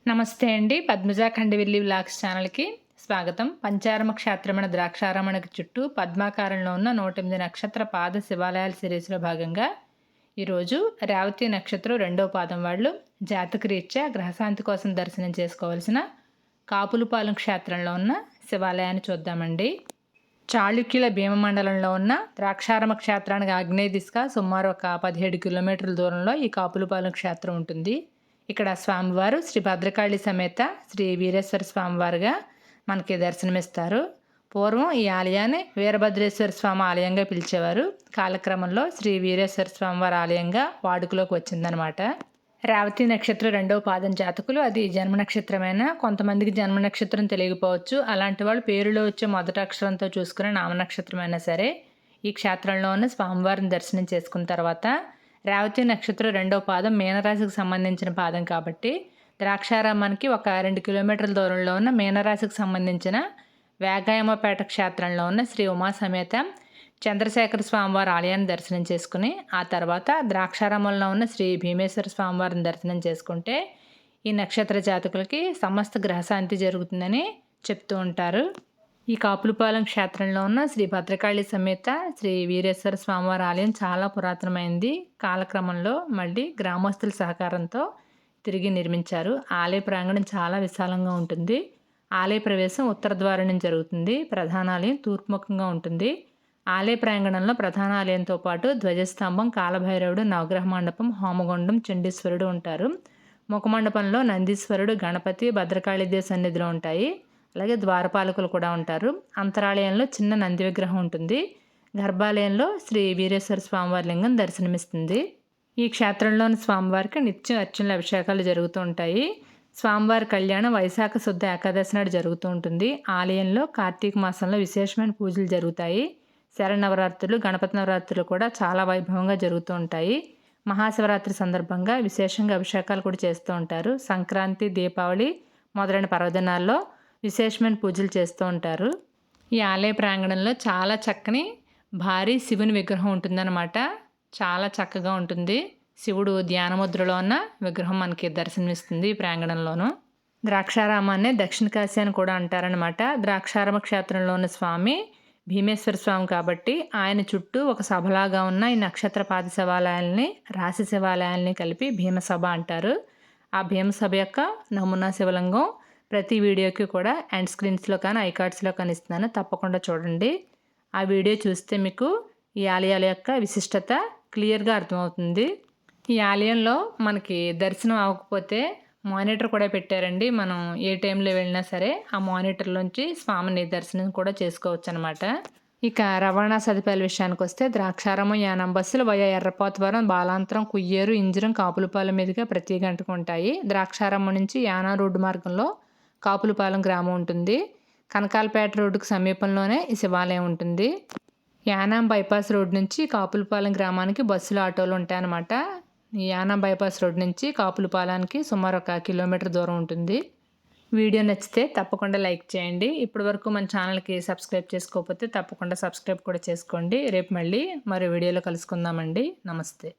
నమస్తే అండి. పద్మజ ఖండవిల్లి వ్లాగ్స్ ఛానల్‌కి స్వాగతం. పంచారమ క్షేత్రమైన ద్రాక్షారామణకి చుట్టూ పద్మాకారంలో ఉన్న 108 నక్షత్ర పాద శివాలయాల సిరీస్‌లో భాగంగా ఈరోజు రేవతి నక్షత్రం రెండో పాదం వాళ్ళు జాతకరీత్యా గ్రహశాంతి కోసం దర్శనం చేసుకోవాల్సిన కాపులుపాలెం క్షేత్రంలో ఉన్న శివాలయాన్ని చూద్దామండి. చాళుక్యుల భీమమండలంలో ఉన్న ద్రాక్షారామ క్షేత్రానికి ఆగ్నేయ దిశగా సుమారు ఒక 17 కిలోమీటర్ల దూరంలో ఈ కాపులుపాలెం క్షేత్రం ఉంటుంది. ఇక్కడ స్వామివారు శ్రీ భద్రకాళి సమేత శ్రీ వీరేశ్వర స్వామివారుగా మనకి దర్శనమిస్తారు. పూర్వం ఈ ఆలయాన్ని వీరభద్రేశ్వర స్వామి ఆలయంగా పిలిచేవారు. కాలక్రమంలో శ్రీ వీరేశ్వర స్వామివారి ఆలయంగా వాడుకలోకి వచ్చిందనమాట. రేవతి నక్షత్రం రెండవ పాదం జాతకులు అది జన్మ నక్షత్రమైన, కొంతమందికి జన్మ నక్షత్రం తెలియకపోవచ్చు. అలాంటి వాళ్ళు పేరులో వచ్చే మొదటి అక్షరంతో చూసుకునే నామనక్షత్రమైనా సరే ఈ క్షేత్రంలో ఉన్న స్వామివారిని దర్శనం చేసుకున్న తర్వాత రేవతి నక్షత్రం రెండవ పాదం మీనరాశికి సంబంధించిన పాదం కాబట్టి ద్రాక్షారామానికి ఒక 2 కిలోమీటర్ల దూరంలో ఉన్న మీనరాశికి సంబంధించిన వేగాయమపేట క్షేత్రంలో ఉన్న శ్రీ ఉమా సమేత చంద్రశేఖర స్వామివారి ఆలయాన్ని దర్శనం చేసుకుని ఆ తర్వాత ద్రాక్షారామంలో ఉన్న శ్రీ భీమేశ్వర స్వామివారిని దర్శనం చేసుకుంటే ఈ నక్షత్ర జాతకులకి సమస్త గ్రహశాంతి జరుగుతుందని చెప్తూ ఉంటారు. ఈ కాపులుపాలెం క్షేత్రంలో ఉన్న శ్రీ భద్రకాళి సమేత శ్రీ వీరేశ్వర స్వామివారి ఆలయం చాలా పురాతనమైంది. కాలక్రమంలో మళ్ళీ గ్రామస్తుల సహకారంతో తిరిగి నిర్మించారు. ఆలయ ప్రాంగణం చాలా విశాలంగా ఉంటుంది. ఆలయ ప్రవేశం ఉత్తర ద్వారం నుంచి జరుగుతుంది. ప్రధాన ఆలయం తూర్పుముఖంగా ఉంటుంది. ఆలయ ప్రాంగణంలో ప్రధాన ఆలయంతో పాటు ధ్వజస్తంభం, కాలభైరవుడు, నవగ్రహ మండపం, హోమగుండం, చండీశ్వరుడు ఉంటారు. ముఖమండపంలో నందీశ్వరుడు, గణపతి, భద్రకాళిదేవి సన్నిధిలో ఉంటాయి. అలాగే ద్వారపాలకులు కూడా ఉంటారు. అంతరాలయంలో చిన్న నంది విగ్రహం ఉంటుంది. గర్భాలయంలో శ్రీ వీరేశ్వర స్వామివారి లింగం దర్శనమిస్తుంది. ఈ క్షేత్రంలోని స్వామివారికి నిత్యం అర్చనల అభిషేకాలు జరుగుతూ ఉంటాయి. స్వామివారి కళ్యాణం వైశాఖ శుద్ధ ఏకాదశి నాడు జరుగుతూ ఉంటుంది. ఆలయంలో కార్తీక మాసంలో విశేషమైన పూజలు జరుగుతాయి. శరన్నవరాత్రులు, గణపతి నవరాత్రులు కూడా చాలా వైభవంగా జరుగుతూ ఉంటాయి. మహాశివరాత్రి సందర్భంగా విశేషంగా అభిషేకాలు కూడా చేస్తూ ఉంటారు. సంక్రాంతి, దీపావళి మొదలైన పర్వదినాల్లో విశేషమైన పూజలు చేస్తూ ఉంటారు. ఈ ఆలయ ప్రాంగణంలో చాలా చక్కని భారీ శివుని విగ్రహం ఉంటుందన్నమాట. చాలా చక్కగా ఉంటుంది. శివుడు ధ్యానముద్రలో ఉన్న విగ్రహం మనకి దర్శనమిస్తుంది ఈ ప్రాంగణంలోనూ. ద్రాక్షారామాన్నే దక్షిణ కాశీ అని కూడా అంటారనమాట. ద్రాక్షారామ క్షేత్రంలో ఉన్న స్వామి భీమేశ్వర స్వామి కాబట్టి ఆయన చుట్టూ ఒక సభలాగా ఉన్న ఈ నక్షత్రపాద శివాలయాల్ని, రాశి శివాలయాల్ని కలిపి భీమసభ అంటారు. ఆ భీమసభ యొక్క నమూనా శివలింగం ప్రతి వీడియోకి కూడా ఎండ్ స్క్రీన్స్లో కానీ ఐకార్డ్స్లో కానీ ఇస్తున్నాను, తప్పకుండా చూడండి. ఆ వీడియో చూస్తే మీకు ఈ ఆలయాల యొక్క విశిష్టత క్లియర్గా అర్థమవుతుంది. ఈ ఆలయంలో మనకి దర్శనం అవ్వకపోతే మానిటర్ కూడా పెట్టారండి. మనం ఏ టైంలో వెళ్ళినా సరే ఆ మానిటర్లోంచి స్వామిని దర్శనం కూడా చేసుకోవచ్చు అనమాట. ఇక రవాణా సదుపాయాల విషయానికి వస్తే ద్రాక్షారామం యానం బస్సులు వయా ఎర్రపోతవరం, బాలాంతరం, కుయ్యేరు, ఇంజరం, కాపులుపాలెం మీదుగా ప్రతి గంటకు ఉంటాయి. ద్రాక్షారామం నుంచి యానా రోడ్డు మార్గంలో కాపులుపాలెం గ్రామం ఉంటుంది. కనకాలపేట రోడ్డుకు సమీపంలోనే ఈ శివాలయం ఉంటుంది. యానాం బైపాస్ రోడ్ నుంచి కాపులుపాలెం గ్రామానికి బస్సులు, ఆటోలు ఉంటాయన్నమాట. ఈ యానాం బైపాస్ రోడ్ నుంచి కాపులుపాలెంకి సుమారు 1 కిలోమీటర్ దూరం ఉంటుంది. వీడియో నచ్చితే తప్పకుండా లైక్ చేయండి. ఇప్పటి వరకు మన ఛానల్కి సబ్స్క్రైబ్ చేసుకోకపోతే తప్పకుండా సబ్స్క్రైబ్ కూడా చేసుకోండి. రేపు మళ్ళీ మరో వీడియోలో కలుసుకుందామండి. నమస్తే.